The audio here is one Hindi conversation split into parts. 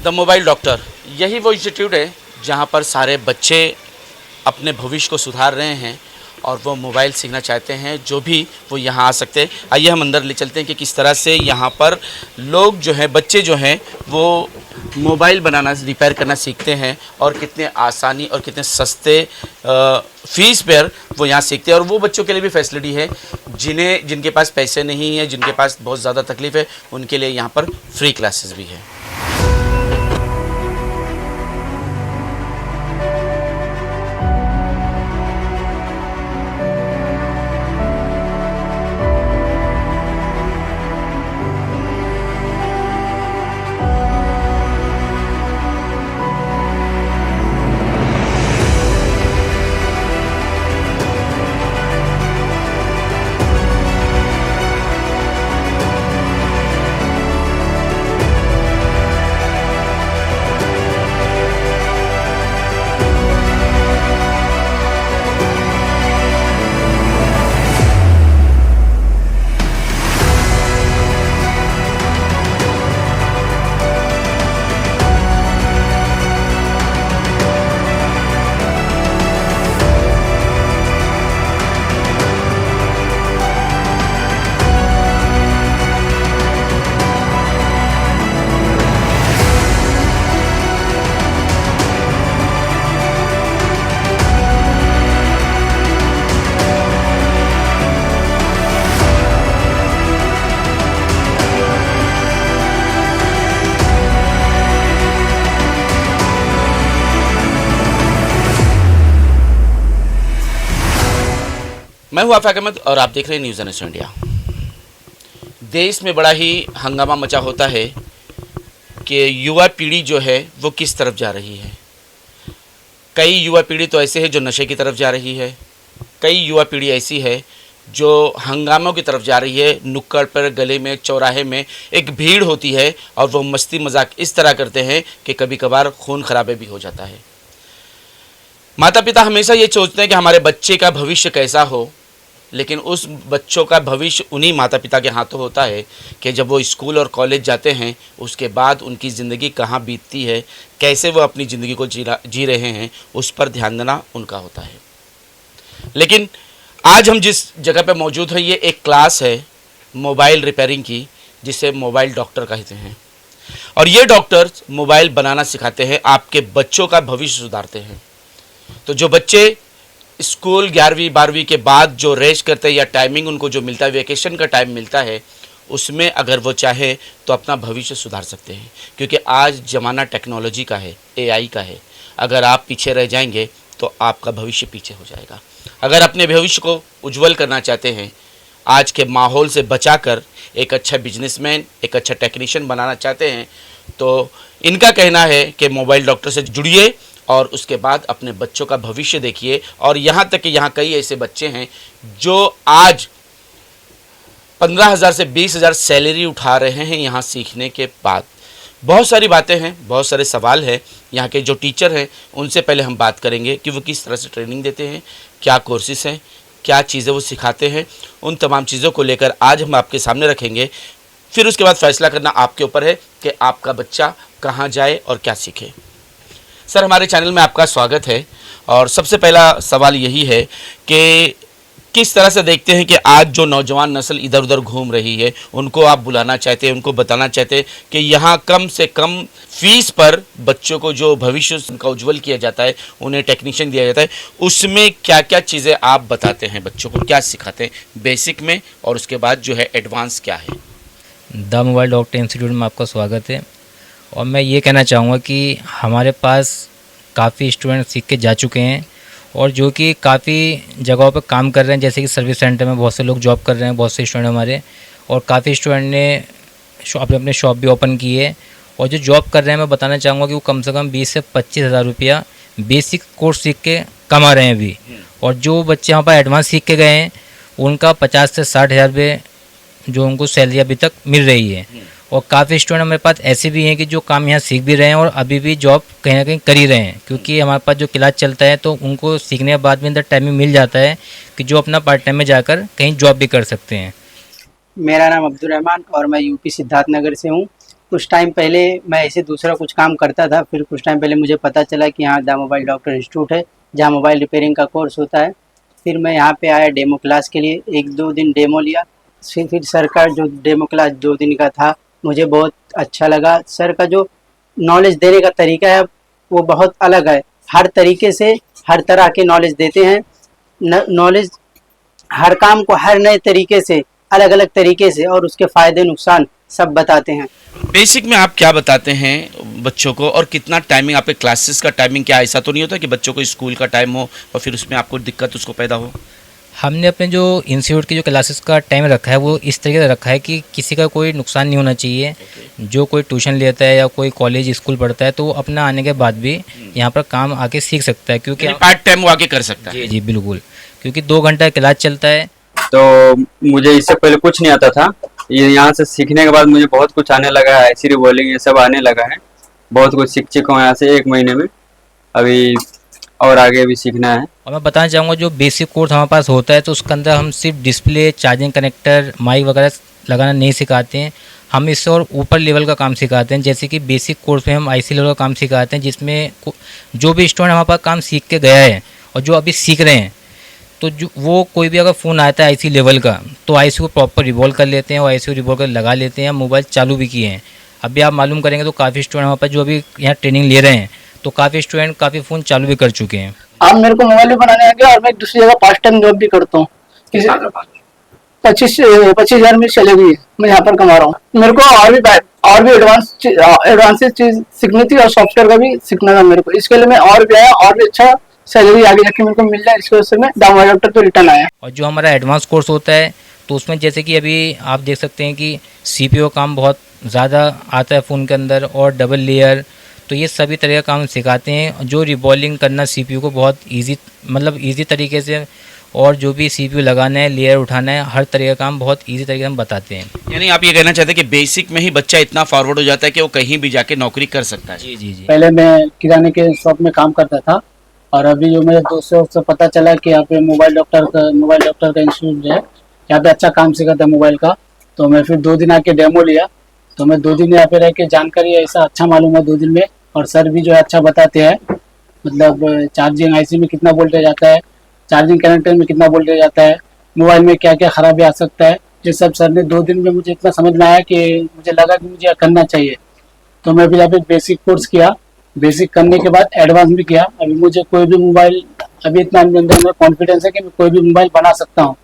द मोबाइल डॉक्टर, यही वो इंस्टीट्यूट है जहाँ पर सारे बच्चे अपने भविष्य को सुधार रहे हैं और वो मोबाइल सीखना चाहते हैं। जो भी वो यहाँ आ सकते हैं। आइए हम अंदर ले चलते हैं कि किस तरह से यहाँ पर लोग जो हैं, बच्चे जो हैं वो मोबाइल बनाना, रिपेयर करना सीखते हैं और कितने आसानी और कितने सस्ते फीस पर वो यहाँ सीखते हैं। और वो बच्चों के लिए भी फैसिलिटी है जिनके पास पैसे नहीं है, जिनके पास बहुत ज़्यादा तकलीफ़ है, उनके लिए यहाँ पर फ्री क्लासेस भी है। मैं हूं आफाक अहमद और आप देख रहे हैं न्यूज़ नेशन इंडिया। देश में बड़ा ही हंगामा मचा होता है कि युवा पीढ़ी जो है वो किस तरफ जा रही है। कई युवा पीढ़ी तो ऐसे है जो नशे की तरफ जा रही है, कई युवा पीढ़ी ऐसी है जो हंगामों की तरफ जा रही है। नुक्कड़ पर, गले में, चौराहे में एक भीड़ होती है और वो मस्ती मजाक इस तरह करते हैं कि कभी कभार खून खराबे भी हो जाता है। माता पिता हमेशा ये सोचते हैं कि हमारे बच्चे का भविष्य कैसा हो, लेकिन उस बच्चों का भविष्य उन्हीं माता पिता के हाथों होता है कि जब वो स्कूल और कॉलेज जाते हैं उसके बाद उनकी ज़िंदगी कहाँ बीतती है, कैसे वो अपनी ज़िंदगी को जी रहे हैं, उस पर ध्यान देना उनका होता है। लेकिन आज हम जिस जगह पे मौजूद हैं, ये एक क्लास है मोबाइल रिपेयरिंग की, जिसे मोबाइल डॉक्टर कहते हैं। और ये डॉक्टर मोबाइल बनाना सिखाते हैं, आपके बच्चों का भविष्य सुधारते हैं। तो जो बच्चे स्कूल 11वीं 12वीं के बाद जो रेस्ट करते हैं या टाइमिंग उनको जो मिलता है, वेकेशन का टाइम मिलता है, उसमें अगर वो चाहे तो अपना भविष्य सुधार सकते हैं। क्योंकि आज ज़माना टेक्नोलॉजी का है, AI का है। अगर आप पीछे रह जाएंगे तो आपका भविष्य पीछे हो जाएगा। अगर अपने भविष्य को उज्जवल करना चाहते हैं, आज के माहौल से बचाकर एक अच्छा बिजनेसमैन, एक अच्छा टेक्नीशियन बनाना चाहते हैं, तो इनका कहना है कि मोबाइल डॉक्टर से जुड़िए और उसके बाद अपने बच्चों का भविष्य देखिए। और यहाँ तक कि यहाँ कई ऐसे बच्चे हैं जो आज 15,000 से 20,000 सैलरी उठा रहे हैं यहाँ सीखने के बाद। बहुत सारी बातें हैं, बहुत सारे सवाल हैं। यहाँ के जो टीचर हैं उनसे पहले हम बात करेंगे कि वो किस तरह से ट्रेनिंग देते हैं, क्या कोर्सेस हैं, क्या चीज़ें वो सिखाते हैं। उन तमाम चीज़ों को लेकर आज हम आपके सामने रखेंगे। फिर उसके बाद फैसला करना आपके ऊपर है कि आपका बच्चा कहाँ जाए और क्या सीखे। सर, हमारे चैनल में आपका स्वागत है। और सबसे पहला सवाल यही है कि किस तरह से देखते हैं कि आज जो नौजवान नस्ल इधर उधर घूम रही है, उनको आप बुलाना चाहते हैं, उनको बताना चाहते हैं कि यहाँ कम से कम फीस पर बच्चों को जो भविष्य उनका उज्जवल किया जाता है, उन्हें टेक्नीशियन दिया जाता है, उसमें क्या क्या चीज़ें आप बताते हैं, बच्चों को क्या सिखाते हैं बेसिक में, और उसके बाद जो है एडवांस क्या है। द मोबाइल डॉक्टर इंस्टीट्यूट में आपका स्वागत है। और मैं ये कहना चाहूँगा कि हमारे पास काफ़ी स्टूडेंट सीख के जा चुके हैं और जो कि काफ़ी जगहों पर काम कर रहे हैं, जैसे कि सर्विस सेंटर में बहुत से लोग जॉब कर रहे हैं, बहुत से स्टूडेंट हमारे, और काफ़ी स्टूडेंट ने अपने शॉप भी ओपन की है। और जो जॉब कर रहे हैं, मैं बताना चाहूँगा कि वो कम से कम 20 से 25,000 रुपया बेसिक कोर्स सीख के कमा रहे हैं अभी। और जो बच्चे यहाँ पर एडवांस सीख के गए हैं, उनका 50 से 60,000 रुपये जो उनको सैलरी अभी तक मिल रही है। और काफ़ी स्टूडेंट हमारे पास ऐसे भी हैं कि जो काम यहाँ सीख भी रहे हैं और अभी भी जॉब कहीं ना कहीं कर ही रहे हैं, क्योंकि हमारे पास जो क्लास चलता है तो उनको सीखने के बाद भी अंदर टाइमिंग मिल जाता है कि जो अपना पार्ट टाइम में जाकर कहीं जॉब भी कर सकते हैं। मेरा नाम अब्दुल रहमान और मैं यूपी सिद्धार्थनगर से हूँ। कुछ टाइम पहले मैं ऐसे दूसरा कुछ काम करता था, फिर कुछ टाइम पहले मुझे पता चला कि यहाँ द मोबाइल डॉक्टर इंस्टीट्यूट है जहाँ मोबाइल रिपेयरिंग का कोर्स होता है। फिर मैं यहाँ पे आया डेमो क्लास के लिए, 1-2 दिन डेमो लिया। फिर सर का जो डेमो क्लास 2 दिन का था मुझे बहुत अच्छा लगा। सर का जो नॉलेज देने का तरीका है वो बहुत अलग है, हर तरीके से हर तरह के नॉलेज देते हैं। नॉलेज हर काम को हर नए तरीके से, अलग अलग तरीके से, और उसके फ़ायदे नुकसान सब बताते हैं। बेसिक में आप क्या बताते हैं बच्चों को, और कितना टाइमिंग आपके क्लासेस का टाइमिंग क्या? ऐसा तो नहीं होता कि बच्चों को स्कूल का टाइम हो और फिर उसमें आपको दिक्कत उसको पैदा हो? हमने अपने जो इंस्टीट्यूट की जो क्लासेस का टाइम रखा है वो इस तरीके से रखा है कि किसी का कोई नुकसान नहीं होना चाहिए। जो कोई ट्यूशन लेता है या कोई कॉलेज स्कूल पढ़ता है तो वो अपना आने के बाद भी यहाँ पर काम आके सीख सकता है, क्योंकि पार्ट टाइम वो आगे कर सकता है। जी जी बिल्कुल, क्योंकि 2 घंटा क्लास चलता है। तो मुझे इससे पहले कुछ नहीं आता था, ये यहाँ से सीखने के बाद मुझे बहुत कुछ आने लगा है, ऐसी बोलिंग ये सब आने लगा है। बहुत कुछ सीख चुका हूँ यहाँ से 1 महीने में, अभी और आगे भी सीखना है। और मैं बताना चाहूँगा जो बेसिक कोर्स हमारे पास होता है तो उसके अंदर हम सिर्फ डिस्प्ले, चार्जिंग कनेक्टर, माइक वगैरह लगाना नहीं सिखाते हैं। हम इससे और ऊपर लेवल का काम सिखाते हैं। जैसे कि बेसिक कोर्स में हम आईसी लेवल का काम सिखाते हैं, जिसमें जो भी स्टूडेंट हमारे पास काम सीख के गया है और जो अभी सीख रहे हैं, तो जो वो कोई भी अगर फ़ोन आता है आईसी लेवल का तो आईसी को प्रॉपर रिवॉल्व कर लेते हैं और आईसी को रिवॉल्व कर लगा लेते हैं। मोबाइल चालू भी किए हैं। अभी आप मालूम करेंगे तो काफ़ी स्टूडेंट हमारे पास जो अभी यहाँ ट्रेनिंग ले रहे हैं तो काफ़ी स्टूडेंट काफ़ी फ़ोन चालू भी कर चुके हैं। अब मेरे को मोबाइल भी बनाने आ गया और मैं दूसरी जगह पार्ट टाइम जॉब भी करता हूँ। 25,000 में चले गई है, मैं यहाँ पर कमा रहा हूँ। मेरे को और भी एडवांस चीज सीखनी थी और सॉफ्टवेयर का भी सीखना था मेरे को। इसके लिए मैं और भी आया और भी अच्छा सैलरी आगे जाके मेरे को मिल जाए, इसकी वजह से मैं द मोबाइल डॉक्टर पे रिटर्न आया। और जो हमारा एडवांस कोर्स होता है तो उसमें जैसे कि अभी आप देख सकते हैं कि सीपीयू काम बहुत ज़्यादा आता है फ़ोन के अंदर और डबल लेयर, तो ये सभी तरह का काम सिखाते हैं। जो रिबॉलिंग करना सीपीयू को बहुत इजी तरीके से, और जो भी सीपीयू लगाना है, लेयर उठाना है, हर तरह का काम बहुत इजी तरीके से हम बताते हैं। यानी आप ये कहना चाहते हैं कि बेसिक में ही बच्चा इतना फॉरवर्ड हो जाता है कि वो कहीं भी जाके नौकरी कर सकता है? जी जी जी। पहले मैं किराने के शॉप में काम करता था और अभी जो मेरे दोस्तों से पता चला कि यहाँ पे मोबाइल डॉक्टर का इंस्टीट्यूट है, यहाँ पे अच्छा काम सिखाता है मोबाइल का, तो मैं फिर 2 दिन आके डेमो लिया। तो मैं 2 दिन यहाँ पे रह के जानकारी ऐसा अच्छा मालूम है 2 दिन में, और सर भी जो है अच्छा बताते हैं। मतलब चार्जिंग आईसी में कितना वोल्टेज आता है, चार्जिंग कनेक्टर में कितना वोल्टेज आता है, मोबाइल में क्या क्या खराबी आ सकता है, ये सब सर ने 2 दिन में मुझे इतना समझ में आया कि मुझे लगा कि मुझे करना चाहिए। तो मैं भी यहाँ पे बेसिक कोर्स किया, बेसिक करने के बाद एडवांस भी किया। अभी मुझे कोई भी मोबाइल, अभी इतना मेरे अंदर कॉन्फिडेंस है कि मैं कोई भी मोबाइल बना सकता हूँ।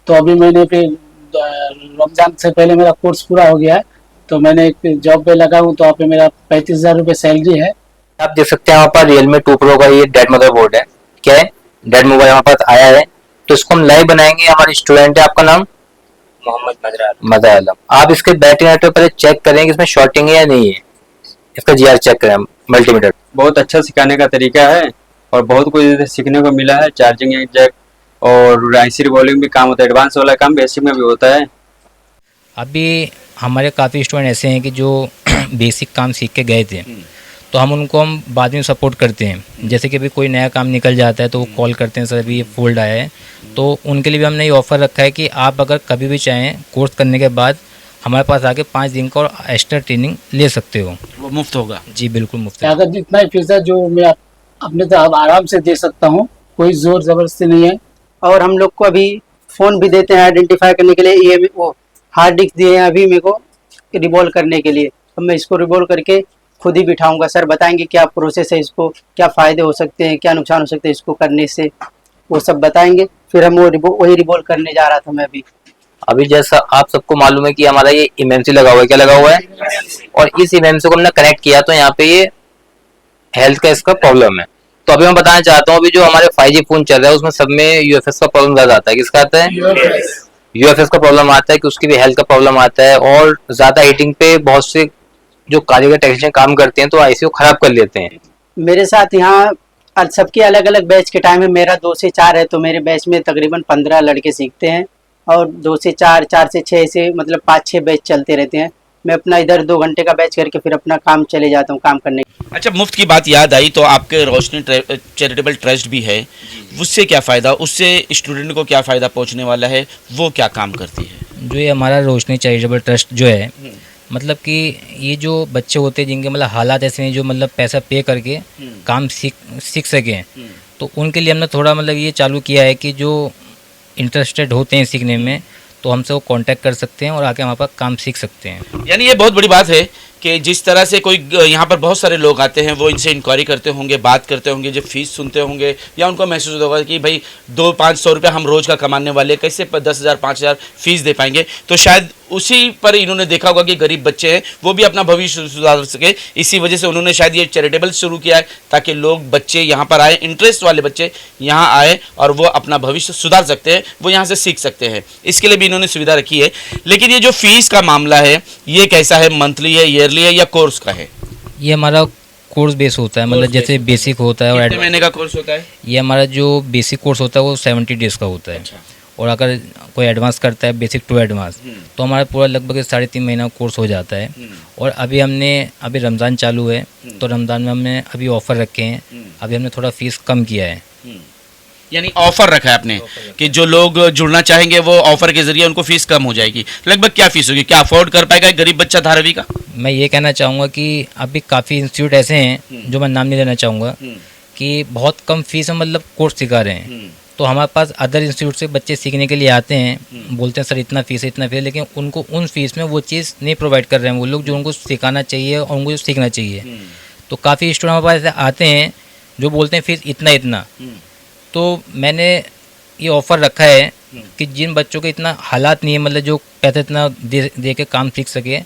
तो अभी मैंने फिर रमजान से पहले मेरा कोर्स पूरा हो गया है, तो मैंने एक जॉब पे लगा हूँ, तो यहाँ पे मेरा 35,000 रुपये सैलरी है। आप देख सकते हैं यहाँ पर Realme 2 Pro का ये डेड मदरबोर्ड है। क्या है? डेड मोबाइल हमारे पास आया है, तो इसको हम लाइव बनाएंगे। हमारे स्टूडेंट है, आपका नाम? मोहम्मद मदर आलम। आप इसके बैटरी नेटवर्क पहले चेक करें कि इसमें शॉर्टिंग है या नहीं है। इसका जीआर चेक करें मल्टीमीटर। बहुत अच्छा सिखाने का तरीका है और बहुत कुछ सीखने को मिला है। चार्जिंग जैक और आईसी रिवॉल्विंग भी काम होता है, एडवांस वाला काम बेसिक में भी होता है। अभी हमारे काफ़ी स्टूडेंट ऐसे हैं कि जो बेसिक काम सीख के गए थे, तो हम बाद में सपोर्ट करते हैं। जैसे कि अभी कोई नया काम निकल जाता है तो वो कॉल करते हैं, सर अभी ये फोल्ड आया है, तो उनके लिए भी हमने ये ऑफ़र रखा है कि आप अगर कभी भी चाहें कोर्स करने के बाद हमारे पास आके 5 दिन का और एक्स्ट्रा ट्रेनिंग ले सकते हो। वो मुफ्त होगा? जी बिल्कुल मुफ्त है। अगर जितना ही फीस है जो मैं अपने तो अब आराम से दे सकता हूँ, कोई जोर जबरदस्ती नहीं है। और हम लोग को अभी फ़ोन भी देते हैं आइडेंटिफाई करने के लिए। ये वो हार्ड डिस्क दिए हैं अभी मेरे को रिवॉल्व करने के लिए। अब मैं इसको रिवॉल्व करके खुद ही बिठाऊंगा। सर बताएंगे क्या प्रोसेस है, इसको क्या फ़ायदे हो सकते हैं, क्या नुकसान हो सकते हैं इसको करने से, वो सब बताएंगे। फिर हम वही रिवॉल्व करने जा रहा था मैं अभी जैसा आप सबको मालूम है कि हमारा ये इमेमसी लगा हुआ है। क्या लगा हुआ है? और इस इमेमसी को हमने कनेक्ट किया तो यहाँ पे ये हेल्थ का इसका प्रॉब्लम है। तो अभी मैं बताना चाहता हूँ, अभी जो हमारे 5G फोन चल रहा है उसमें सब में यूएफएस का प्रॉब्लम ज्यादा आता है। किसका आता है? यूएफएस का प्रॉब्लम आता है कि उसकी भी हेल्थ का प्रॉब्लम आता है। और ज्यादा हीटिंग पे बहुत से जो कारीगर टेक्नीशियन काम करते हैं तो आईसी को खराब कर लेते हैं। मेरे साथ यहाँ सबके अलग अलग बैच के टाइम है। मेरा 2 से 4 है, तो मेरे बैच में तकरीबन 15 लड़के सीखते हैं और 2 से 4, 4 से 6 से मतलब 5-6 बैच चलते रहते हैं। मैं अपना इधर 2 घंटे का बैच करके फिर अपना काम चले जाता हूँ काम करने। अच्छा, मुफ्त की बात याद आई तो आपके रोशनी चैरिटेबल ट्रस्ट भी है, उससे क्या फ़ायदा, उससे स्टूडेंट को क्या फ़ायदा पहुंचने वाला है, वो क्या काम करती है? जो ये हमारा रोशनी चैरिटेबल ट्रस्ट जो है मतलब कि ये जो बच्चे होते हैं जिनके मतलब हालात ऐसे हैं जो मतलब पैसा पे करके काम सीख सकें, तो उनके लिए हमने थोड़ा मतलब ये चालू किया है कि जो इंटरेस्टेड होते हैं सीखने में तो हमसे वो कांटेक्ट कर सकते हैं और आके हमारे पास काम सीख सकते हैं। यानी ये बहुत बड़ी बात है कि जिस तरह से कोई यहाँ पर बहुत सारे लोग आते हैं, वो इनसे इंक्वायरी करते होंगे, बात करते होंगे, जब फीस सुनते होंगे या उनको महसूस होगा कि भाई 200-500 रुपये हम रोज़ का कमाने वाले, कैसे 10,000 5,000 फीस दे पाएंगे। तो शायद उसी पर इन्होंने देखा होगा कि गरीब बच्चे हैं, वो भी अपना भविष्य सुधार सके। इसी वजह से उन्होंने शायद ये चैरिटेबल शुरू किया है ताकि लोग, बच्चे यहाँ पर आए, इंटरेस्ट वाले बच्चे यहाँ आए और वो अपना भविष्य सुधार सकते हैं, वो यहाँ से सीख सकते हैं। इसके लिए भी इन्होंने सुविधा रखी है। लेकिन ये जो फीस का मामला है, ये कैसा है? मंथली है, ईयरली है या कोर्स का है? ये हमारा कोर्स बेस होता है, मतलब जैसे बेसिक होता है और कितने महीने का कोर्स होता है? ये हमारा जो बेसिक कोर्स होता है वो 70 डेज़ का होता है। अच्छा। और अगर कोई एडवांस करता है बेसिक टू एडवांस तो हमारा पूरा लगभग 3.5 महीना कोर्स हो जाता है। और अभी रमज़ान चालू है तो रमज़ान में हमने अभी ऑफ़र रखे हैं, अभी हमने थोड़ा फीस कम किया है। यानी ऑफर रखा है आपने कि जो लोग जुड़ना चाहेंगे वो ऑफर के जरिए उनको फीस कम हो जाएगी। लगभग क्या फीस होगी? क्या अफोर्ड कर पाएगा एक गरीब बच्चा धारावी का? मैं ये कहना चाहूँगा कि अभी काफ़ी इंस्टीट्यूट ऐसे हैं जो मैं नाम नहीं लेना चाहूँगा कि बहुत कम फीस में मतलब कोर्स सिखा रहे हैं। तो हमारे पास अदर इंस्टीट्यूट से बच्चे सीखने के लिए आते हैं, बोलते हैं सर इतना फीस है, लेकिन उनको उन फीस में वो चीज़ नहीं प्रोवाइड कर रहे हैं वो लोग जो उनको सिखाना चाहिए और उनको जो सीखना चाहिए। तो काफ़ी स्टूडेंट हमारे पास ऐसे आते हैं जो बोलते हैं फीस इतना। तो मैंने ये ऑफ़र रखा है कि जिन बच्चों के इतना हालात नहीं है, मतलब जो पैसा इतना दे के काम सीख सके,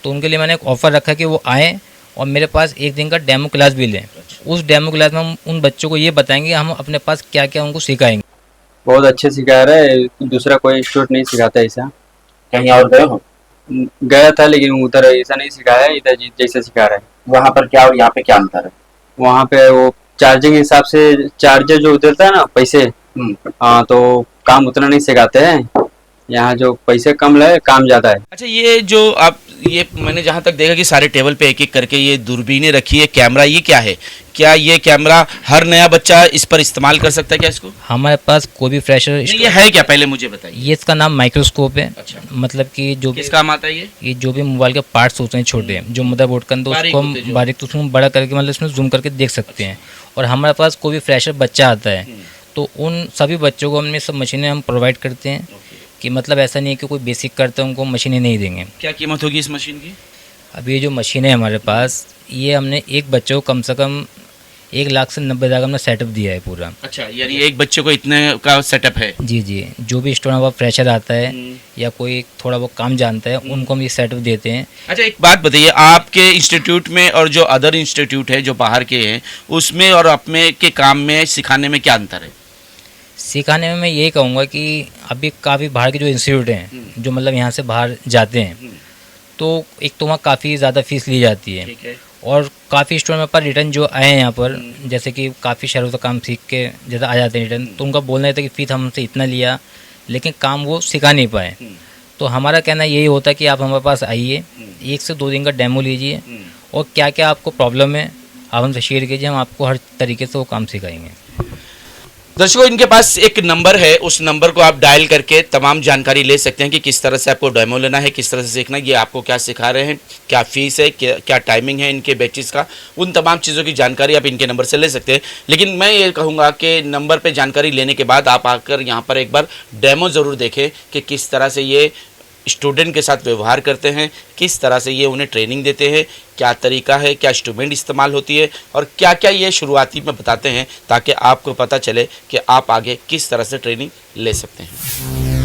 तो उनके लिए मैंने एक ऑफ़र रखा है कि वो आएँ और मेरे पास एक दिन का डेमो क्लास भी लें। उस डेमो क्लास में हम उन बच्चों को ये बताएंगे हम अपने पास क्या क्या उनको सिखाएंगे। बहुत अच्छे सिखा रहे हैं, दूसरा कोई इंस्टीट्यूट नहीं सिखाता ऐसा। कहीं और गए हो? गया था लेकिन उधर ऐसा नहीं सिखाया, इधर जैसे सिखा रहे हैं। वहाँ पर क्या और यहाँ पे क्या अंतर है? वहाँ पे वो चार्जिंग हिसाब से चार्जर जो देता है ना पैसे, हाँ, तो काम उतना नहीं सिखाते हैं। यहाँ जो पैसे कम लगे काम ज़्यादा है। अच्छा, ये जो आप, ये मैंने जहाँ तक देखा कि सारे टेबल पे एक एक करके ये दूरबीनें रखी है, कैमरा, ये क्या है? क्या ये कैमरा हर नया बच्चा इस पर इस्तेमाल कर सकता है क्या इसको? हमारे पास कोई भी फ्रेशर, ये है क्या, पहले मुझे बताइए। ये इसका नाम माइक्रोस्कोप है। अच्छा। मतलब कि जो भी किस काम आता है ये? जो भी मोबाइल के पार्ट्स होते हैं छोटे, जो मदरबोर्ड के अंदर, बारीक उसको होते हम जो। बारीक तो उसमें बड़ा करके मतलब इसमें जूम करके देख सकते हैं। और हमारे पास कोई भी फ्रेशर बच्चा आता है तो उन सभी बच्चों को हमने सब मशीनें हम प्रोवाइड करते हैं कि मतलब ऐसा नहीं है कि कोई बेसिक करता है उनको मशीनें नहीं देंगे। क्या कीमत होगी इस मशीन की? अभी ये जो मशीन है हमारे पास, ये हमने एक बच्चे को कम से कम 1,00,000 से 90,000 का हमने सेटअप दिया है पूरा। अच्छा, यानी एक बच्चे को इतने का सेटअप है? जी, जो भी स्टूडेंट वो फ्रेशर आता है या कोई थोड़ा बहुत काम जानता है उनको हम ये सेटअप देते हैं। अच्छा, एक बात बताइए, आपके इंस्टीट्यूट में और जो अदर इंस्टीट्यूट है जो बाहर के हैं, उसमें और अपने के काम में सिखाने में क्या अंतर है? सिखाने में मैं यही कहूँगा कि अभी काफ़ी बाहर के जो इंस्टीट्यूट हैं जो मतलब यहाँ से बाहर जाते हैं तो एक तो वहाँ काफ़ी ज़्यादा फीस ली जाती है। ठीक है। और काफ़ी स्टूडेंट मेरे पास रिटर्न जो आए हैं यहाँ पर, जैसे कि काफ़ी शहरों से काम सीख के जैसे आ जाते हैं रिटर्न, तो उनका बोलना था कि फ़ीस हमसे इतना लिया लेकिन काम वो सिखा नहीं पाए। तो हमारा कहना यही होता है कि आप हमारे पास आइए, 1 से 2 दिन का डेमो लीजिए और क्या क्या आपको प्रॉब्लम है आप हमसे शेयर कीजिए, हम आपको हर तरीके से वो काम सिखाएंगे। दर्शकों, इनके पास एक नंबर है, उस नंबर को आप डायल करके तमाम जानकारी ले सकते हैं कि किस तरह से आपको डेमो लेना है, किस तरह से सीखना है, ये आपको क्या सिखा रहे हैं, क्या फीस है, क्या टाइमिंग है इनके बैचेस का, उन तमाम चीज़ों की जानकारी आप इनके नंबर से ले सकते हैं। लेकिन मैं ये कहूँगा कि नंबर पे जानकारी लेने के बाद आप आकर यहाँ पर एक बार डेमो ज़रूर देखें कि किस तरह से ये स्टूडेंट के साथ व्यवहार करते हैं, किस तरह से ये उन्हें ट्रेनिंग देते हैं, क्या तरीका है, क्या इंस्ट्रूमेंट इस्तेमाल होती है और क्या क्या ये शुरुआती में बताते हैं, ताकि आपको पता चले कि आप आगे किस तरह से ट्रेनिंग ले सकते हैं।